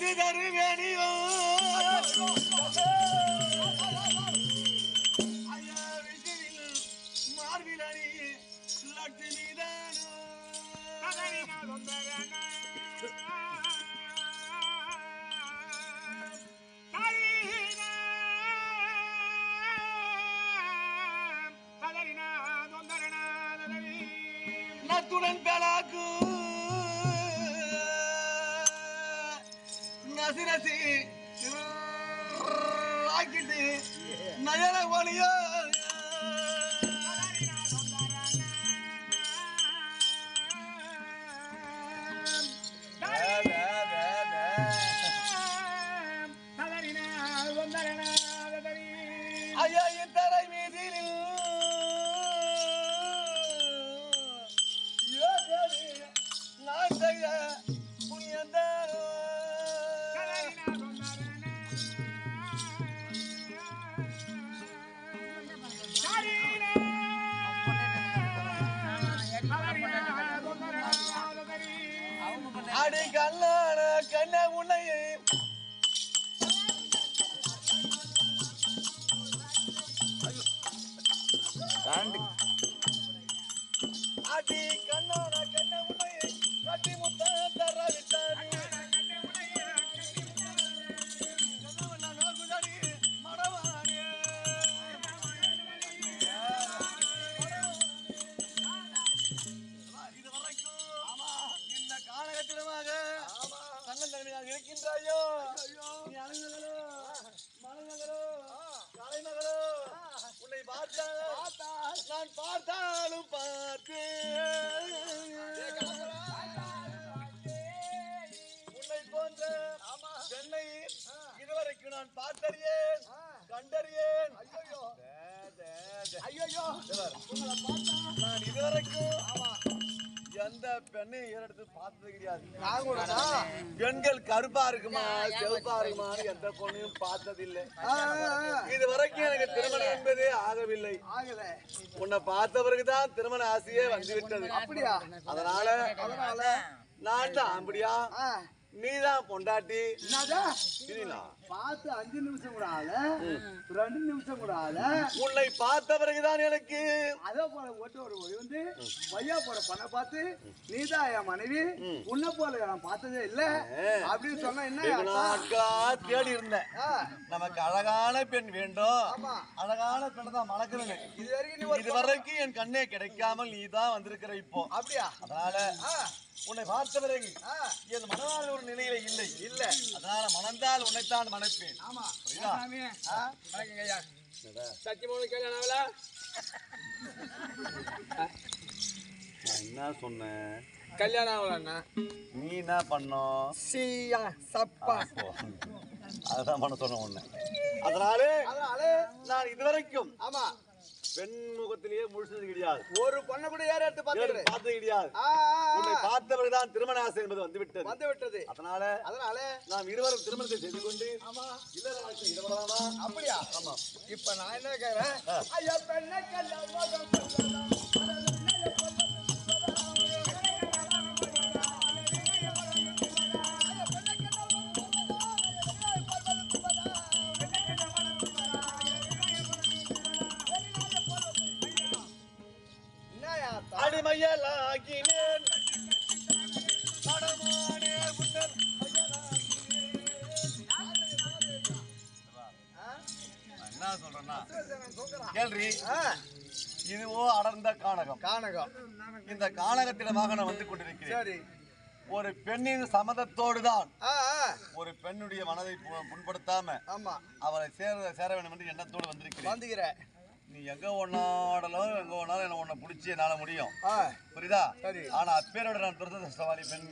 உனக்கு தருவேணியோ ஐயா விஜயில் மார்பிலணி லட்சுமி தானோ நத்துடன் பெலாக்கு நசிரசி ஆக்கிட்டு நயன ஒளியோ ஐயா இத்தரை மீதில் நான் செய்ய புனியந்தாரோ அடி கல்லான கண்ண உன்னையே அடி கண்ணான கண்ண உன்னையே கட்டி முத்த தர விட்டாரு இந்த காலகட்டமாக கண்ணன் தலைமையாக இருக்கின்றாயோ நீ அலைநகரோ மலைநகரோ தலைநகரோ உன்னை பார்த்தால் நான் பார்த்தாலும் பார்த்தேன் உன்னை போன்ற சென்னை இதுவரைக்கும் நான் பார்த்தறியேன் கண்டறியேன் ஐயோ நான் இதுவரைக்கும் எந்த பெண்ணையும் ஏறெடுத்து பார்த்தது கிடையாது. பெண்கள் கருப்பா இருக்குமா செவப்பா இருக்குமான்னு எந்த பொண்ணையும் பார்த்ததில்லை. இது வரைக்கும் எனக்கு திருமணம் என்பதே ஆகவில்லை. உன்னை பார்த்த பிறகுதான் திருமண ஆசையே வந்துவிட்டது. அதனால நான் தான் அப்படியா நீதான் பொண்டாட்டி பார்த்து 5 நிமிஷம் கூட ஆகல 2 நிமிஷம் கூட ஆகல உன்னை பார்த்த பிறகுதான் எனக்கு அதே போல ஓட்டு ஒரு வந்து பையா போற பண்ண பார்த்து நீதான் என் மனைவி உன்னை போல நான் பார்த்ததே இல்ல அப்படின்னு சொன்னா என்ன தேடி இருந்தேன் நமக்கு அழகான பெண் வேண்டும் அழகான பெண் தான் மணக்கணும் இதுவரைக்கும் என் கண்ணே கிடைக்காமல் நீதான் வந்திருக்கிற இப்போ அப்படியா அதனால உன்னை பார்த்த பிறகு என் மனதால் ஒரு நிலையில இல்ல அதனால மணந்தால் உன்னைத்தான் மணப்பேன். என்ன சொன்னேன் கல்யாணம் ஆகலண்ணா நீ என்ன பண்ணோம் அதுதான் பண்ண சொன்ன உன்னை. அதனால நான் இதுவரைக்கும் ஆமா பெண் முகத்திலேயே முழிச்சது கிடையாது. ஒரு பொண்ணை கூட யாரும் எடுத்து பார்த்தது கிடையாது. உன்னை பார்த்தவர்தான் திருமண ஆசை என்பது வந்து விட்டது. அதனால நாம் இருவரும் திருமணத்தை செய்து கொண்டு இல்லற வாழ்க்கை ஈடுபடலாமா? அப்படியா? ஆமா. இப்ப நான் என்ன கேக்குறேன் ஐயா பெண்ணை அடிமையலாகினேன் என்ன சொல்றேன்னா கேள்வி இதுவோ அடர்ந்த கானகம் இந்த கானகத்திடமாக நான் வந்து கொண்டிருக்கிறேன். ஒரு பெண்ணின் சம்மதத்தோடு தான் ஒரு பெண்ணுடைய மனதை புண்படுத்தாம அவளை சேர வேண்டும் என்று எண்ணத்தோடு வந்திருக்கிறேன். நீ எங்க ஒன்னாடலும் எங்க ஒன்னாலும் என்ன உன்னை பிடிச்சி என்னால முடியும் புரியுதா? ஆனா அப்பேரோட நான் துரதிருஷ்டவாளி பெண்